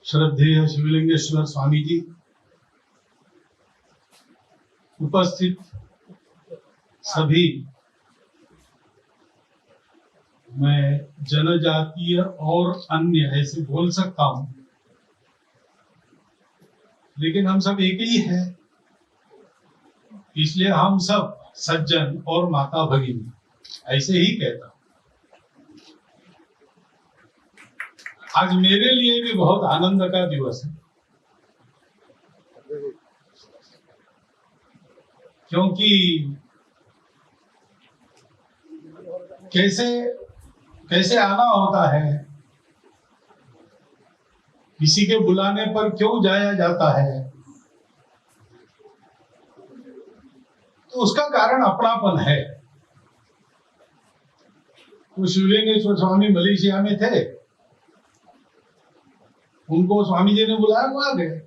श्रद्धेय शिवलिंगेश्वर स्वामी जी, उपस्थित सभी, मैं जनजातीय और अन्य ऐसे बोल सकता हूं, लेकिन हम सब एक ही हैं, इसलिए हम सब सज्जन और माता भगिनी ऐसे ही कहता हूं। आज मेरे लिए भी बहुत आनंद का दिवस है, क्योंकि कैसे आना होता है, किसी के बुलाने पर क्यों जाया जाता है, तो उसका कारण अपनापन है। तो शिवलिंगेश्वर स्वामी मलेशिया में थे, उनको स्वामी जी ने बुलाया, वो आ गए।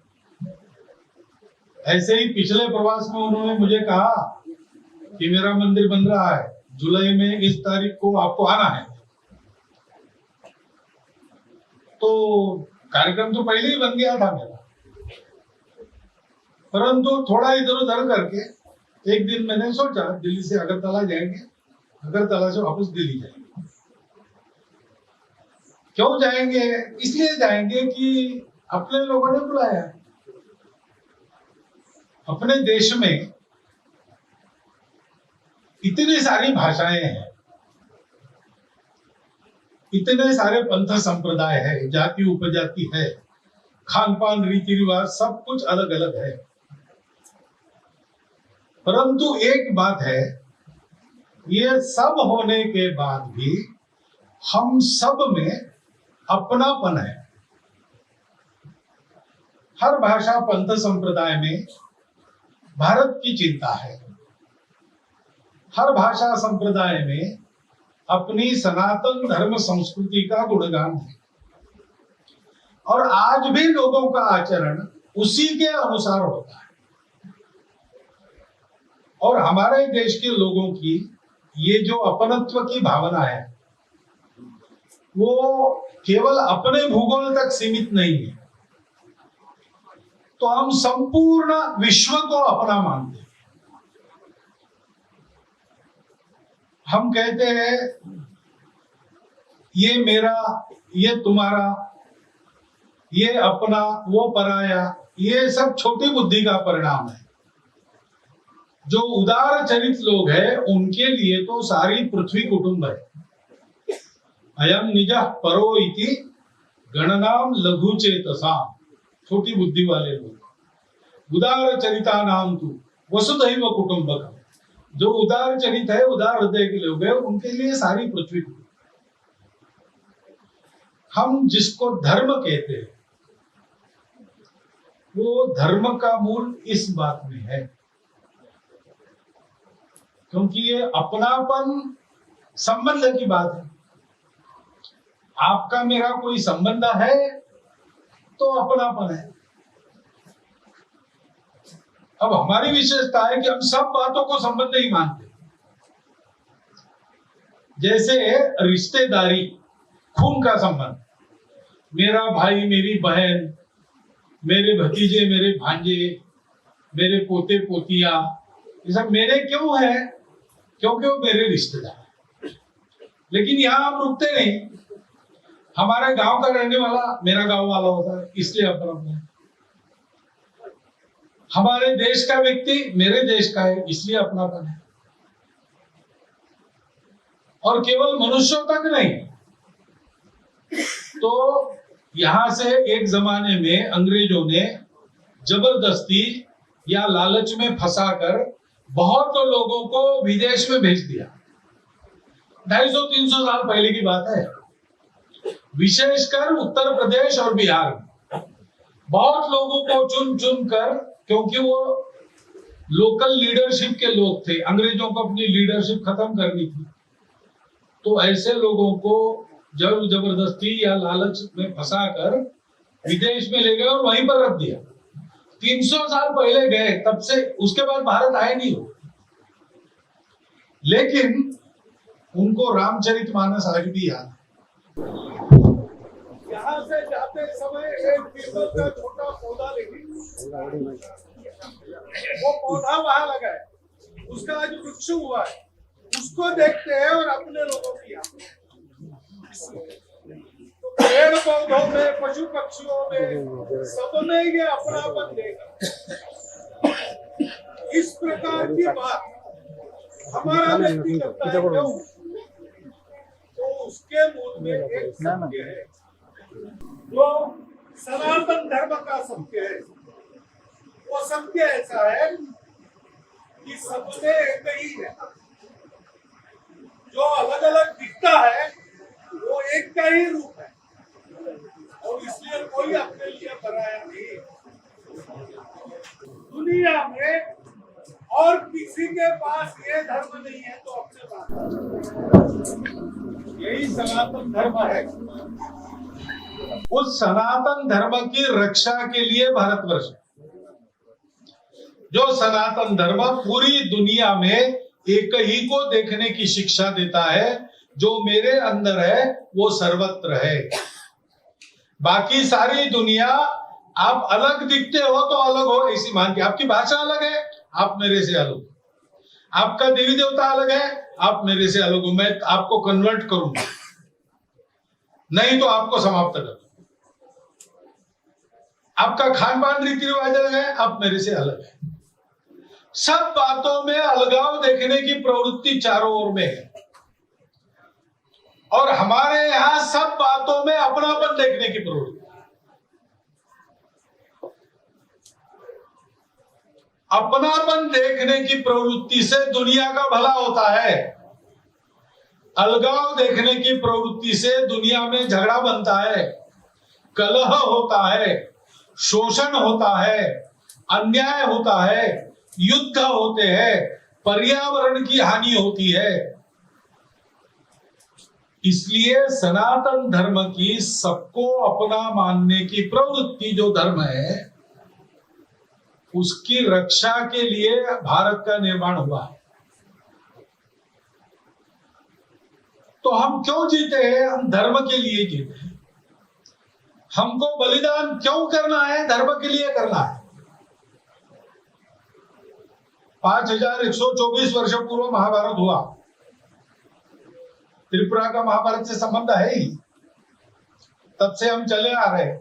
ऐसे ही पिछले प्रवास में उन्होंने मुझे कहा कि मेरा मंदिर बन रहा है, जुलाई में इस तारीख को आपको आना है। तो कार्यक्रम तो पहले ही बन गया था मेरा, परंतु थोड़ा इधर उधर करके एक दिन मैंने सोचा दिल्ली से अगरतला जाएंगे, अगरतला से वापस दिल्ली जाएंगे। क्यों जाएंगे? इसलिए जाएंगे कि अपने लोगों ने बुलाया। अपने देश में इतनी सारी भाषाएं हैं, इतने सारे पंथ संप्रदाय है, जाति उपजाति है, खान पान रीति रिवाज सब कुछ अलग अलग है, परंतु एक बात है, ये सब होने के बाद भी हम सब में अपनापन है। हर भाषा पंथ संप्रदाय में भारत की चिंता है, हर भाषा संप्रदाय में अपनी सनातन धर्म संस्कृति का गुणगान है, और आज भी लोगों का आचरण उसी के अनुसार होता है। और हमारे देश के लोगों की ये जो अपनत्व की भावना है, वो केवल अपने भूगोल तक सीमित नहीं है, तो हम संपूर्ण विश्व को अपना मानते हैं। हम कहते हैं ये मेरा, ये तुम्हारा, ये अपना, वो पराया, ये सब छोटी बुद्धि का परिणाम है। जो उदार चरित लोग हैं, उनके लिए तो सारी पृथ्वी कुटुंब है। अयम निजः परो इति गणनाम लघु चेतसाम, छोटी बुद्धि वाले लोग। उदार चरिता नाम तु वसुधैव कुटुंबकम, जो उदार चरित है, उदार हृदय के लोग हैं, उनके लिए सारी पृथ्वी कुटुंब। हम जिसको धर्म कहते हैं, वो धर्म का मूल इस बात में है, क्योंकि ये अपनापन संबंध की बात है। आपका मेरा कोई संबंध है तो अपनापन है। अब हमारी विशेषता है कि हम सब बातों को संबंध ही मानते। जैसे रिश्तेदारी, खून का संबंध, मेरा भाई, मेरी बहन, मेरे भतीजे, मेरे भांजे, मेरे पोते पोतिया, ये सब मेरे क्यों है? क्योंकि वो मेरे रिश्तेदार हैं। लेकिन यहां हम रुकते नहीं। हमारे गांव का रहने वाला मेरा गांव वाला होता है, इसलिए अपनापन है। हमारे देश का व्यक्ति मेरे देश का है, इसलिए अपनापन है। और केवल मनुष्यों तक नहीं, तो यहां से एक जमाने में अंग्रेजों ने जबरदस्ती या लालच में फंसाकर बहुत लोगों को विदेश में भेज दिया। 250-300 साल पहले की बात है। विशेषकर उत्तर प्रदेश और बिहार में बहुत लोगों को चुन चुन कर, क्योंकि वो लोकल लीडरशिप के लोग थे, अंग्रेजों को अपनी लीडरशिप खत्म करनी थी, तो ऐसे लोगों को जबरदस्ती या लालच में फंसाकर विदेश में ले गए और वहीं पर रख दिया। 300 साल पहले गए, तब से उसके बाद भारत आए नहीं हो। लेकिन उनको रामचरितमानस आज भी याद है। यहाँ से जाते समय एक पीपल का छोटा पौधा लेंगे, वो पौधा वहां लगा है, उसका आज वृक्ष हुआ है, उसको देखते हैं और अपने लोगों की तो पेड़ पौधों में, पशु पक्षियों में, सब में ये अपनापन देगा। इस प्रकार की बात हमारा व्यक्ति करता है क्यों? तो उसके मूल में एक सत्य है, जो सनातन धर्म का सत्य है। वो सत्य ऐसा है कि सबसे एक ही है, जो अलग अलग दिखता है वो एक का ही रूप है, और इसलिए कोई अपने लिए बनाया नहीं। दुनिया में और किसी के पास ये धर्म नहीं है तो अपने पास, यही सनातन धर्म है। उस सनातन धर्म की रक्षा के लिए भारतवर्ष, जो सनातन धर्म पूरी दुनिया में एक ही को देखने की शिक्षा देता है, जो मेरे अंदर है वो सर्वत्र है। बाकी सारी दुनिया आप अलग दिखते हो तो अलग हो ऐसी मान के, आपकी भाषा अलग है, आप मेरे से अलग हो, आपका देवी देवता अलग है, आप मेरे से अलग हो, मैं आपको कन्वर्ट करूंगा, नहीं तो आपको समाप्त कर, आपका खान पान रीति रिवाज अलग है, आप मेरे से अलग है। सब बातों में अलगाव देखने की प्रवृत्ति चारों ओर में है, और हमारे यहां सब बातों में अपनापन देखने की प्रवृत्ति। अपनापन देखने की प्रवृत्ति से दुनिया का भला होता है, अलगाव देखने की प्रवृत्ति से दुनिया में झगड़ा बनता है, कलह होता है, शोषण होता है, अन्याय होता है, युद्ध होते हैं, पर्यावरण की हानि होती है। इसलिए सनातन धर्म की सबको अपना मानने की प्रवृत्ति जो धर्म है, उसकी रक्षा के लिए भारत का निर्माण हुआ है। तो हम क्यों जीते हैं? हम धर्म के लिए जीते हैं। हमको बलिदान क्यों करना है? धर्म के लिए करना है। 5124 वर्ष पूर्व महाभारत हुआ, त्रिपुरा का महाभारत से संबंध है ही, तब से हम चले आ रहे।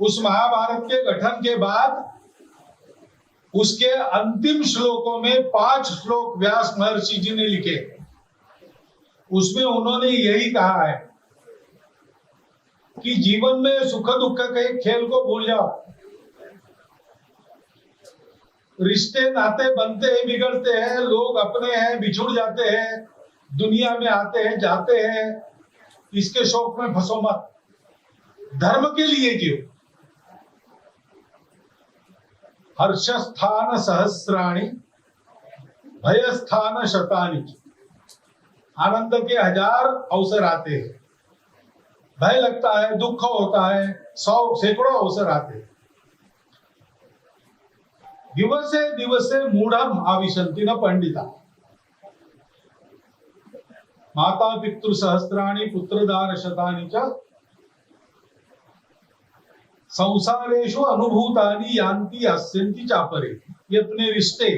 उस महाभारत के गठन के बाद उसके अंतिम श्लोकों में 5 श्लोक व्यास महर्षि जी ने लिखे। उसमें उन्होंने यही कहा है कि जीवन में सुख दुख के खेल को भूल जाओ, रिश्ते नाते बनते हैं, बिगड़ते हैं, लोग अपने हैं, बिछुड़ जाते हैं, दुनिया में आते हैं, जाते हैं, इसके शौक में फंसो मत, धर्म के लिए जियो। हर्षस्थान सहस्राणि भयस्थान शतानि, आनंद के 1000 अवसर आते हैं, भय लगता है, दुख होता है, 100 सैकड़ों अवसर आते हैं। दिवसे दिवसे मूढ़म आविशन्ति न पंडिता, माता पितृ सहस्राणि पुत्रदार शतानि च संसारेषु अनुभूतानि यान्ति अस्यन्ति चापरे। ये अपने रिश्ते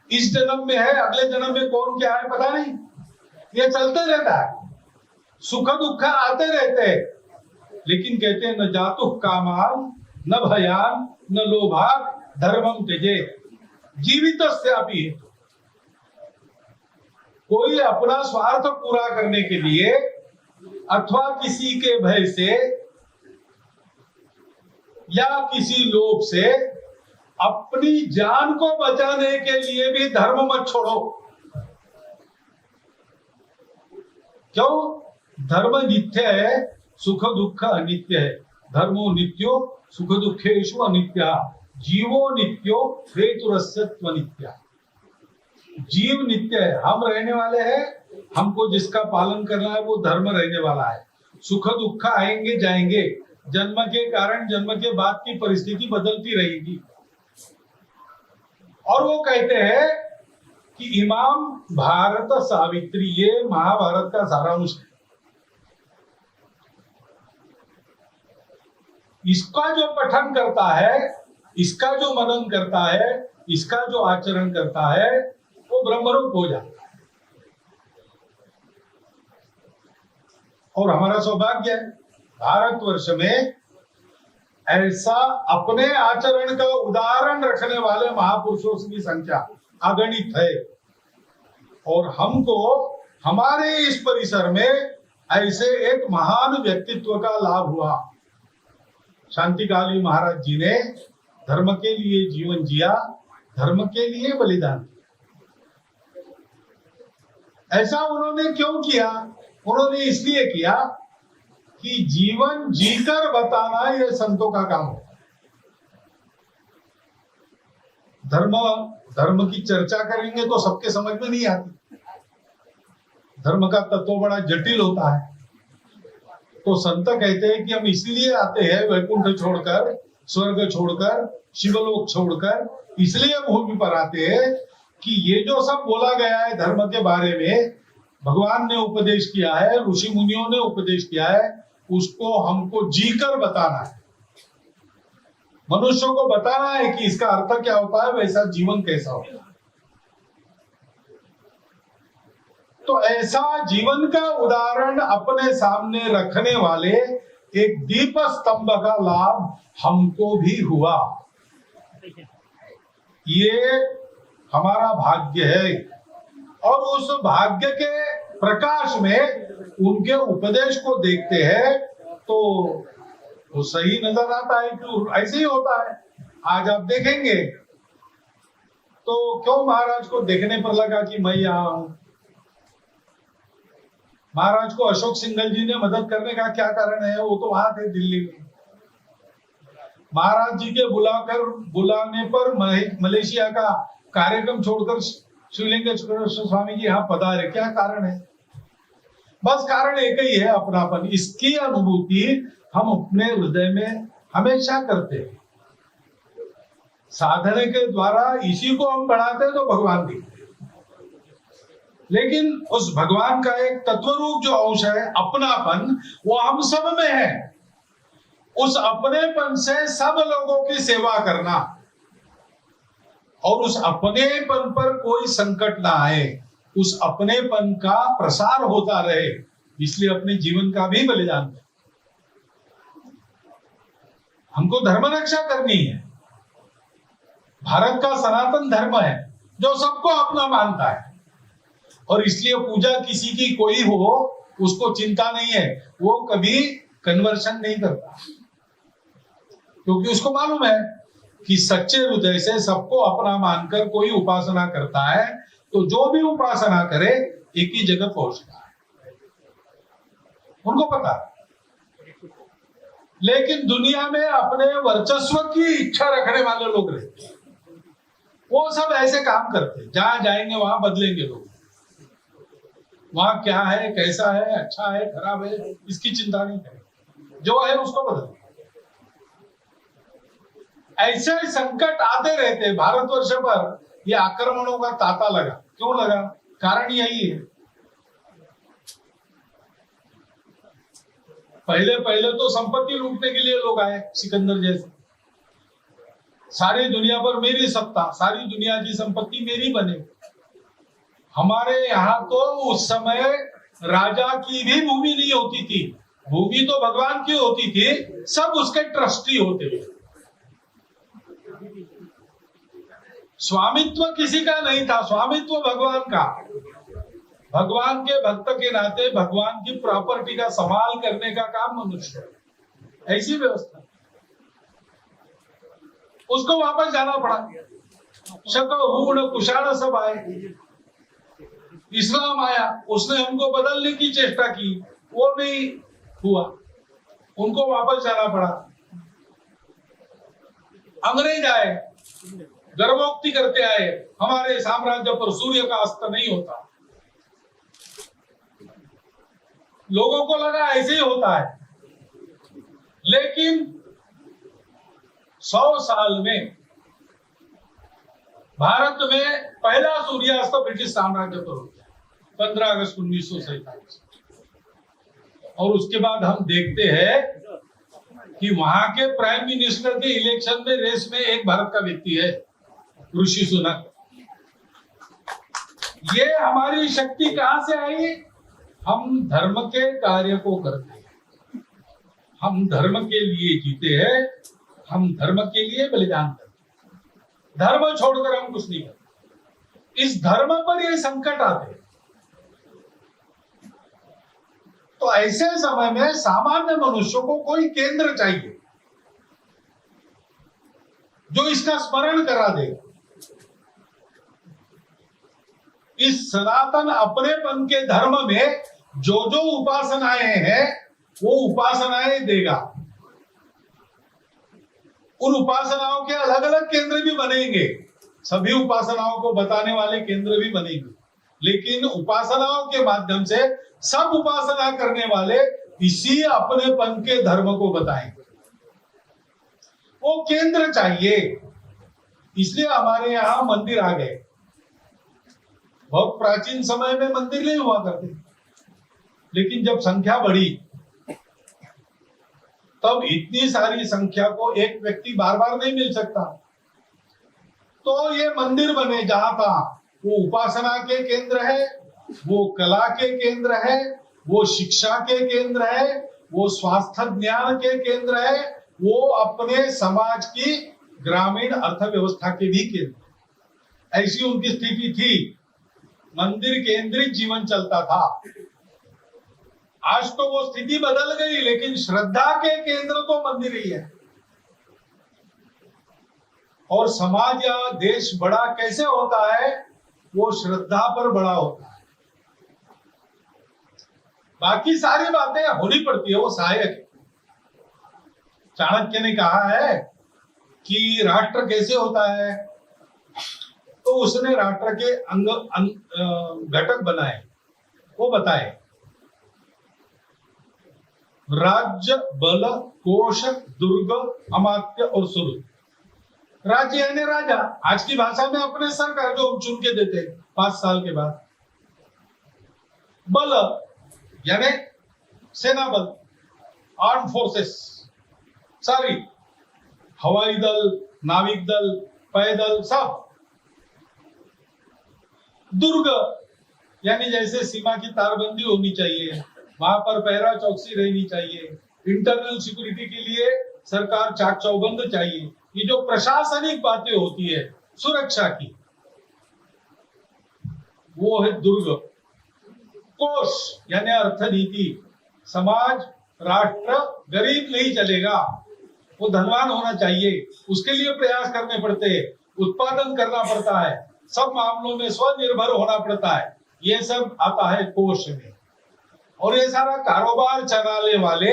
इस जन्म में है, अगले जन्म में कौन क्या है पता नहीं, ये चलते रहता है, सुख दुख आते रहते हैं। लेकिन कहते हैं न जातु कामान न भयान न लोभान धर्मम त्यजे जीवितस्यापि। कोई अपना स्वार्थ पूरा करने के लिए अथवा किसी के भय से या किसी लोभ से अपनी जान को बचाने के लिए भी धर्म मत छोड़ो। क्यों? धर्म नित्य है, सुख दुख अनित्य है। धर्मो नित्यो सुख दुखेषु अनित्या, जीवो नित्यो हेतुरस्यत्व नित्या। जीव नित्य है, हम रहने वाले हैं, हमको जिसका पालन करना है वो धर्म रहने वाला है। सुख दुख आएंगे जाएंगे, जन्म के कारण जन्म के बाद की परिस्थिति बदलती रहेगी। और वो कहते हैं कि इमाम भारत सावित्री, ये महाभारत का सारांश है। इसका जो पठन करता है, इसका जो मनन करता है, इसका जो आचरण करता है, वो ब्रह्मरूप हो जाता है। और हमारा सौभाग्य है भारतवर्ष में ऐसा अपने आचरण का उदाहरण रखने वाले महापुरुषों की संख्या अगणित है। और हमको हमारे इस परिसर में ऐसे एक महान व्यक्तित्व का लाभ हुआ। शांतिकाली महाराज जी ने धर्म के लिए जीवन जिया, धर्म के लिए बलिदान। ऐसा उन्होंने क्यों किया? उन्होंने इसलिए किया कि जीवन जीकर बताना यह संतों का काम है। धर्म की चर्चा करेंगे तो सबके समझ में नहीं आती। धर्म का तत्व बड़ा जटिल होता है। तो संत कहते हैं कि हम इसलिए आते हैं वैकुंठ छोड़कर, स्वर्ग छोड़कर, शिवलोक छोड़कर, इसलिए भूमि पर आते हैं कि ये जो सब बोला गया है धर्म के बारे में, भगवान ने उपदेश किया है, ऋषि मुनियों ने उपदेश किया है, उसको हमको जीकर बताना है। मनुष्यों को बताना है कि इसका अर्थ क्या होता है, वैसा जीवन कैसा होता है। तो ऐसा जीवन का उदाहरण अपने सामने रखने वाले एक दीप स्तंभ का लाभ हमको भी हुआ। ये हमारा भाग्य है। और उस भाग्य के प्रकाश में उनके उपदेश को देखते हैं तो वो सही नजर आता है कि ऐसे ही होता है। आज आप देखेंगे तो क्यों महाराज को देखने पर लगा कि मैं यहां हूं? महाराज को अशोक सिंघल जी ने मदद करने का क्या कारण है? वो तो वहां थे दिल्ली में। महाराज जी के बुलाने पर मलेशिया का कार्यक्रम छोड़कर शिवलिंगेश्वर स्वामी जी यहाँ पधारे। क्या कारण है? बस कारण एक ही है, अपनापन। इसकी अनुभूति हम अपने हृदय में हमेशा करते हैं। साधने के द्वारा इसी को हम बढ़ाते हैं तो भगवान दिखते हैं। लेकिन उस भगवान का एक तत्वरूप जो अंश है अपनापन, वो हम सब में है। उस अपनेपन से सब लोगों की सेवा करना और उस अपनेपन पर कोई संकट ना आए, उस अपनेपन का प्रसार होता रहे, इसलिए अपने जीवन का भी बलिदान करें। हमको धर्म रक्षा करनी है। भारत का सनातन धर्म है जो सबको अपना मानता है और इसलिए पूजा किसी की कोई हो उसको चिंता नहीं है, वो कभी कन्वर्शन नहीं करता, क्योंकि उसको मालूम है कि सच्चे हृदय से सबको अपना मानकर कोई उपासना करता है तो जो भी उपासना करे एक ही जगह पहुंचता है, उनको पता है। लेकिन दुनिया में अपने वर्चस्व की इच्छा रखने वाले लोग रहते हैं, वो सब ऐसे काम करते हैं, जहां जाएंगे वहां बदलेंगे लोग, वहां क्या है, कैसा है, अच्छा है, खराब है, इसकी चिंता नहीं करें, जो है उसको बदलें। ऐसे संकट आते रहते। भारतवर्ष पर ये आक्रमणों का तांता लगा। क्यों लगा? कारण यही है। पहले तो संपत्ति लूटने के लिए लोग आए, सिकंदर जैसे। सारी दुनिया पर मेरी सत्ता, सारी दुनिया की संपत्ति मेरी बने। हमारे यहाँ तो उस समय राजा की भी भूमि नहीं होती थी, भूमि तो भगवान की होती थी, सब उसके ट्रस्टी होते थे। स्वामित्व किसी का नहीं था, स्वामित्व भगवान का। भगवान के भक्त के नाते भगवान की प्रॉपर्टी का संभाल करने का काम मनुष्य है। ऐसी व्यवस्था, उसको वापस जाना पड़ा। शक हूण कुशाण सब आए, इस्लाम आया, उसने हमको बदलने की चेष्टा की, वो नहीं हुआ, उनको वापस जाना पड़ा। अंग्रेज आए, गर्भोक्ति करते आए, हमारे साम्राज्य पर सूर्य का अस्त नहीं होता। लोगों को लगा ऐसे ही होता है, लेकिन 100 साल में भारत में पहला सूर्यास्त ब्रिटिश साम्राज्य पर हो गया, 15 अगस्त 1947। और उसके बाद हम देखते हैं कि वहां के प्राइम मिनिस्टर के इलेक्शन में रेस में एक भारत का व्यक्ति है, ऋषि सुनक। ये हमारी शक्ति कहां से आई? हम धर्म के कार्य को करते हैं, हम धर्म के लिए जीते हैं, हम धर्म के लिए बलिदान करते हैं, धर्म छोड़कर हम कुछ नहीं करते। इस धर्म पर ये संकट आते हैं। तो ऐसे समय में सामान्य मनुष्य को कोई केंद्र चाहिए जो इसका स्मरण करा दे। इस सनातन अपनेपन के धर्म में जो जो उपासनाएं हैं वो उपासनाएं देगा। उन उपासनाओं के अलग अलग केंद्र भी बनेंगे, सभी उपासनाओं को बताने वाले केंद्र भी बनेंगे, लेकिन उपासनाओं के माध्यम से सब उपासना करने वाले इसी अपनेपन के धर्म को बताएंगे। वो केंद्र चाहिए, इसलिए हमारे यहां मंदिर आ गए। बहुत प्राचीन समय में मंदिर नहीं हुआ करते, लेकिन जब संख्या बढ़ी तब इतनी सारी संख्या को एक व्यक्ति बार बार नहीं मिल सकता, तो ये मंदिर बने जहां था वो उपासना के केंद्र है, वो कला के केंद्र है, वो शिक्षा के केंद्र है, वो स्वास्थ्य ज्ञान के केंद्र है, वो अपने समाज की ग्रामीण अर्थव्यवस्था के भी केंद्र। ऐसी उनकी स्थिति थी, मंदिर केंद्रित जीवन चलता था। आज तो वो स्थिति बदल गई, लेकिन श्रद्धा के केंद्र तो मंदिर ही है। और समाज या देश बड़ा कैसे होता है? वो श्रद्धा पर बड़ा होता है। बाकी सारी बातें होनी पड़ती है, वो सहायक है। चाणक्य ने कहा है कि राष्ट्र कैसे होता है, तो उसने राष्ट्र के घटक बनाए, वो बताए। राज्य, बल, कोश, दुर्ग, अमात्य और सुरु। राज्य यानी राजा, आज की भाषा में अपने सरकार जो हम चुन के देते 5 साल के बाद। बल यानी सेना बल, आर्म फोर्सेस सारी, हवाई दल, नाविक दल, पैदल सब। दुर्ग यानी जैसे सीमा की तारबंदी होनी चाहिए, वहां पर पहरा चौकसी रहनी चाहिए, इंटरनल सिक्योरिटी के लिए सरकार चाक चौबंद चाहिए। ये जो प्रशासनिक बातें होती है सुरक्षा की, वो है दुर्ग। कोश यानी अर्थनीति, समाज राष्ट्र गरीब नहीं चलेगा, वो धनवान होना चाहिए, उसके लिए प्रयास करने पड़ते हैं, उत्पादन करना पड़ता है, सब मामलों में स्वनिर्भर होना पड़ता है। ये सब आता है कोश में। और ये सारा कारोबार चलाने वाले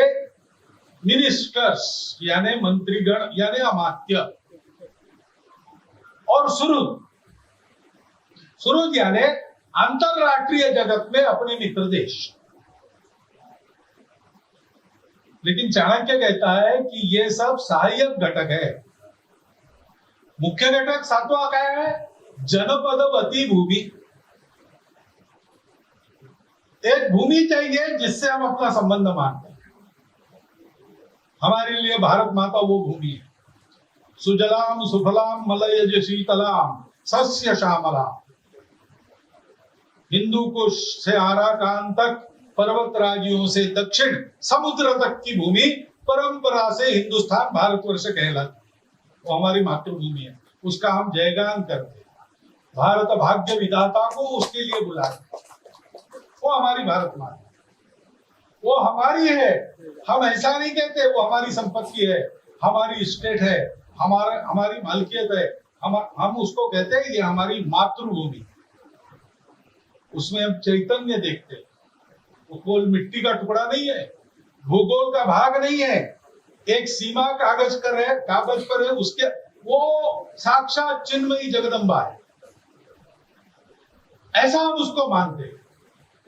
मिनिस्टर्स यानी मंत्रीगण यानी अमात्य। और सुरुद, सुरुद यानी अंतरराष्ट्रीय जगत में अपने मित्र देश। लेकिन चाणक्य कहता है कि ये सब सहायक घटक है। मुख्य घटक 7वां क्या है? जनपदवती भूमि। एक भूमि चाहिए जिससे हम अपना संबंध मानते हैं। हमारे लिए भारत माता वो भूमि है। सुजलाम सुफलाम मलयज शीतलाम सस्य श्यामला। हिंदू कुश से आराकान तक, पर्वत राज्यों से दक्षिण समुद्र तक की भूमि परंपरा से हिंदुस्तान भारतवर्ष कहलाती, वो हमारी मातृभूमि है। उसका हम जयगान करते हैं, भारत भाग्य विधाता को उसके लिए बुलाते। वो हमारी भारत माता, वो हमारी है। हम ऐसा नहीं कहते वो हमारी संपत्ति है, हमारी स्टेट है, हमारी मालकियत है। हम उसको कहते हैं ये हमारी मातृभूमि। उसमें हम चैतन्य देखते हैं। वो केवल मिट्टी का टुकड़ा नहीं है, भूगोल का भाग नहीं है, एक सीमा कागज पर है, उसके वो साक्षात चिन्मयी जगदम्बा है। ऐसा हम उसको मानते हैं।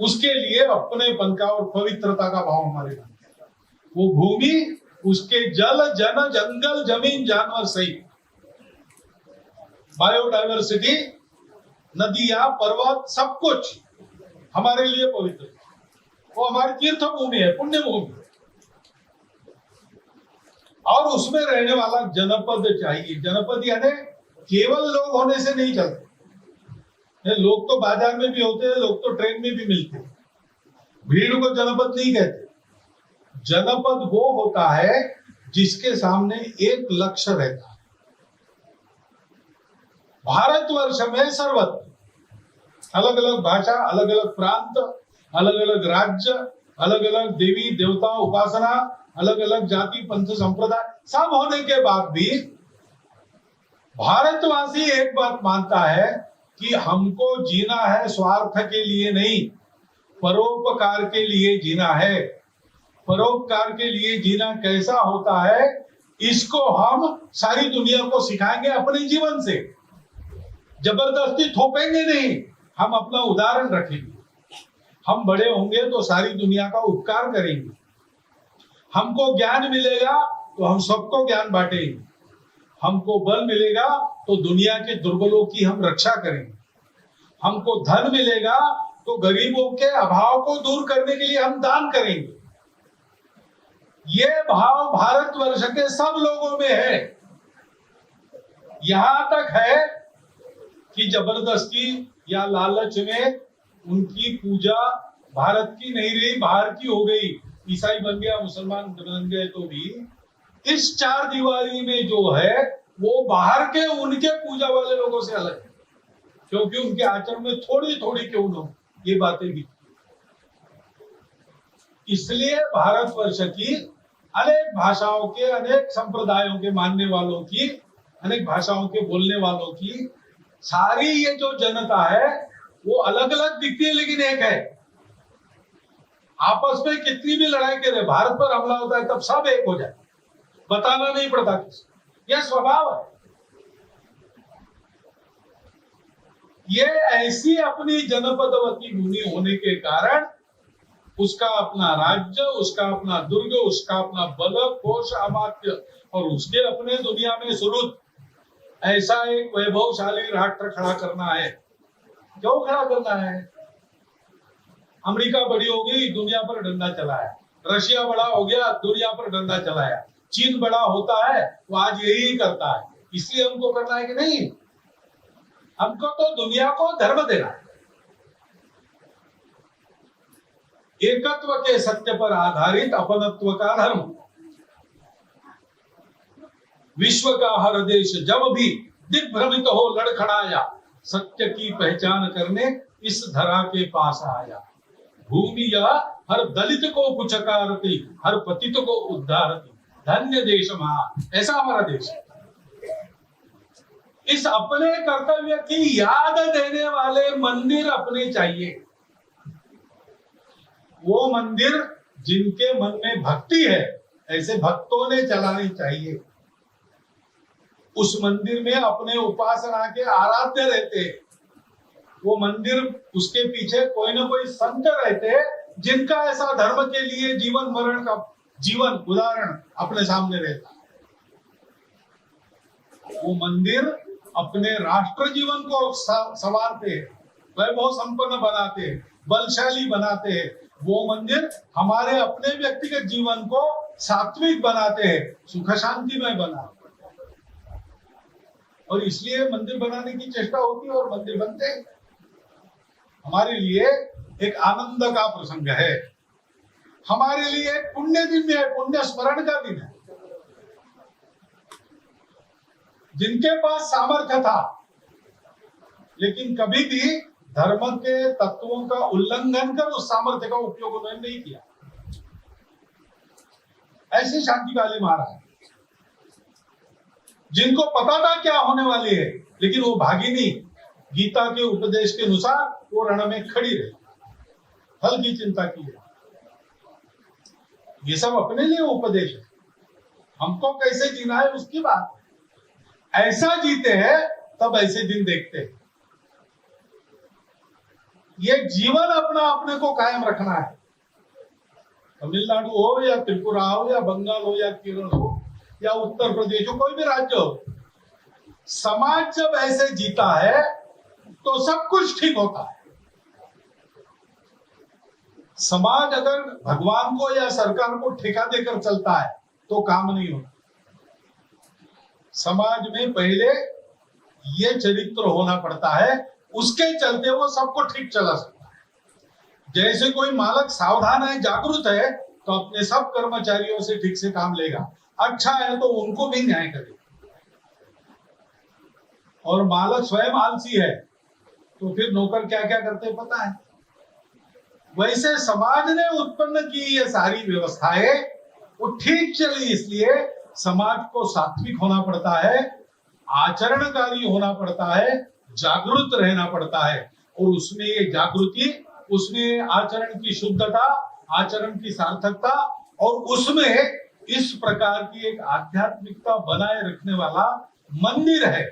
उसके लिए अपनेपन का और पवित्रता का भाव हमारे मन में। वो भूमि, उसके जल, जन, जंगल, जमीन, जानवर सहित बायोडाइवर्सिटी, नदियां, पर्वत, सब कुछ हमारे लिए पवित्र। वो हमारी तीर्थ भूमि है, पुण्य भूमि। और उसमें रहने वाला जनपद चाहिए। जनपद यानी केवल लोग होने से नहीं चलते, लोग तो बाजार में भी होते हैं, लोग तो ट्रेन में भी मिलते हैं। भीड़ को जनपद नहीं कहते। जनपद वो होता है जिसके सामने एक लक्ष्य रहता है। भारतवर्ष में सर्वत्र अलग अलग भाषा, अलग अलग प्रांत, अलग अलग राज्य, अलग अलग देवी देवता उपासना, अलग अलग जाति पंथ संप्रदाय सब होने के बाद भी भारतवासी एक बात मानता है कि हमको जीना है स्वार्थ के लिए नहीं, परोपकार के लिए जीना है। परोपकार के लिए जीना कैसा होता है, इसको हम सारी दुनिया को सिखाएंगे अपने जीवन से। जबरदस्ती थोपेंगे नहीं, हम अपना उदाहरण रखेंगे। हम बड़े होंगे तो सारी दुनिया का उपकार करेंगे। हमको ज्ञान मिलेगा तो हम सबको ज्ञान बांटेंगे। हमको बल मिलेगा तो दुनिया के दुर्बलों की हम रक्षा करेंगे। हमको धन मिलेगा तो गरीबों के अभाव को दूर करने के लिए हम दान करेंगे। ये भाव भारतवर्ष के सब लोगों में है। यहां तक है कि जबरदस्ती या लालच में उनकी पूजा भारत की नहीं रही, बाहर की हो गई। ईसाई बन गया, मुसलमान बन गए, तो भी इस चार दीवारी में जो है वो बाहर के उनके पूजा वाले लोगों से अलग है, क्योंकि उनके आचरण में थोड़ी थोड़ी क्यों न ये बातें भी। इसलिए भारतवर्ष की अनेक भाषाओं के, अनेक संप्रदायों के मानने वालों की, अनेक भाषाओं के बोलने वालों की सारी ये जो जनता है वो अलग अलग दिखती है, लेकिन एक है। आपस में कितनी भी लड़ाई करे, भारत पर हमला होता है तब सब एक हो जाए, बताना नहीं पड़ता किसी, यह स्वभाव है। ये ऐसी अपनी जनपदवती भूमि होने के कारण उसका अपना राज्य, उसका अपना दुर्ग, उसका अपना बल, कोश, अमात्य और उसके अपने दुनिया में सुरुत ऐसा एक वैभवशाली राष्ट्र खड़ा करना है। क्यों खड़ा करना है? अमेरिका बड़ी हो गई, दुनिया पर डंडा चलाया। रशिया बड़ा हो गया, दुनिया पर डंडा चलाया। चीन बड़ा होता है, वो आज यही करता है। इसलिए हमको करना है कि नहीं, हमको तो दुनिया को धर्म देना है। एकत्व के सत्य पर आधारित अपनत्व का धर्म। विश्व का हर देश जब भी दिग्भ्रमित हो लड़खड़ाया, सत्य की पहचान करने इस धरा के पास आया। भूमि यह हर दलित को कुचकारती, हर पतित को उद्धारती। धन्य देश महान, ऐसा हमारा देश है। इस अपने कर्तव्य की याद देने वाले मंदिर अपने चाहिए। वो मंदिर जिनके मन में भक्ति है, ऐसे भक्तों ने चलानी चाहिए। उस मंदिर में अपने उपासना के आराध्य रहते, वो मंदिर उसके पीछे कोई ना कोई संत रहते जिनका ऐसा धर्म के लिए जीवन मरण का जीवन उदाहरण अपने सामने रहता। वो मंदिर अपने राष्ट्र जीवन को संवारते, वैभव संपन्न बनाते, बलशाली बनाते। वो मंदिर हमारे अपने व्यक्तिगत जीवन को सात्विक बनाते हैं, सुख शांति में बनाते। और इसलिए मंदिर बनाने की चेष्टा होती है और मंदिर बनते हैं। हमारे लिए एक आनंद का प्रसंग है, हमारे लिए एक पुण्य दिन है, पुण्य स्मरण का दिन है। जिनके पास सामर्थ्य था लेकिन कभी भी धर्म के तत्वों का उल्लंघन कर उस सामर्थ्य का उपयोग उन्होंने नहीं किया, ऐसे शांतिकाली महाराज। जिनको पता था क्या होने वाली है लेकिन वो भागी नहीं, गीता के उपदेश के अनुसार वो रण में खड़ी रही, फल की चिंता की है। ये सब अपने लिए उपदेश है, हमको कैसे जीना है उसकी बात। ऐसा जीते हैं तब ऐसे दिन देखते हैं। ये जीवन अपना अपने को कायम रखना है। तमिलनाडु हो या त्रिपुरा हो या बंगाल हो या केरल हो या उत्तर प्रदेश हो, कोई भी राज्य हो, समाज जब ऐसे जीता है तो सब कुछ ठीक होता है। समाज अगर भगवान को या सरकार को ठेका देकर चलता है तो काम नहीं होता। समाज में पहले ये चरित्र होना पड़ता है, उसके चलते वो सबको ठीक चला सकता है। जैसे कोई मालक सावधान है, जागरूक है, तो अपने सब कर्मचारियों से ठीक से काम लेगा। अच्छा है तो उनको भी न्याय करेगा। और मालक स्वयं आलसी है तो फिर नौकर क्या क्या करते पता है। वैसे समाज ने उत्पन्न की ये सारी व्यवस्थाएं वो ठीक चली, इसलिए समाज को सात्विक होना पड़ता है, आचरणकारी होना पड़ता है, जागरूक रहना पड़ता है। और उसमें ये जागृति, उसमें आचरण की शुद्धता, आचरण की सार्थकता, और उसमें इस प्रकार की एक आध्यात्मिकता बनाए रखने वाला मंदिर है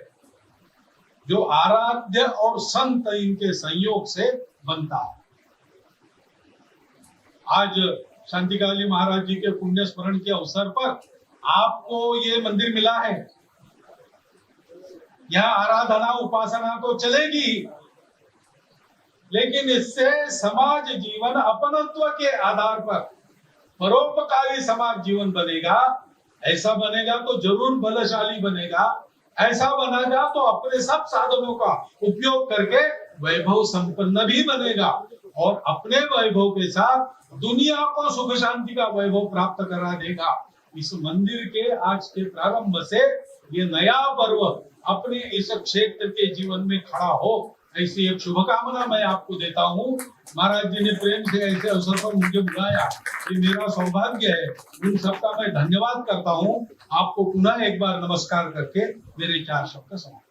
जो आराध्य और संत इनके संयोग से बनता है। आज शांतिकाली महाराज जी के पुण्य स्मरण के अवसर पर आपको ये मंदिर मिला है। यहाँ आराधना उपासना तो चलेगी, लेकिन इससे समाज जीवन अपनत्व के आधार पर परोपकारी समाज जीवन बनेगा। ऐसा बनेगा तो जरूर बलशाली बनेगा। ऐसा बनेगा तो अपने सब साधनों का उपयोग करके वैभव संपन्न भी बनेगा, और अपने वैभव के साथ दुनिया को सुख शांति का वैभव प्राप्त करा देगा। इस मंदिर के आज के प्रारंभ से ये नया पर्व अपने इस क्षेत्र के जीवन में खड़ा हो, ऐसी एक शुभकामना मैं आपको देता हूँ। महाराज जी ने प्रेम से ऐसे अवसर पर मुझे बुलाया, ये मेरा सौभाग्य है। उन सबका मैं धन्यवाद करता हूँ। आपको पुनः एक बार नमस्कार करके मेरे 4 शब्द समाप्त।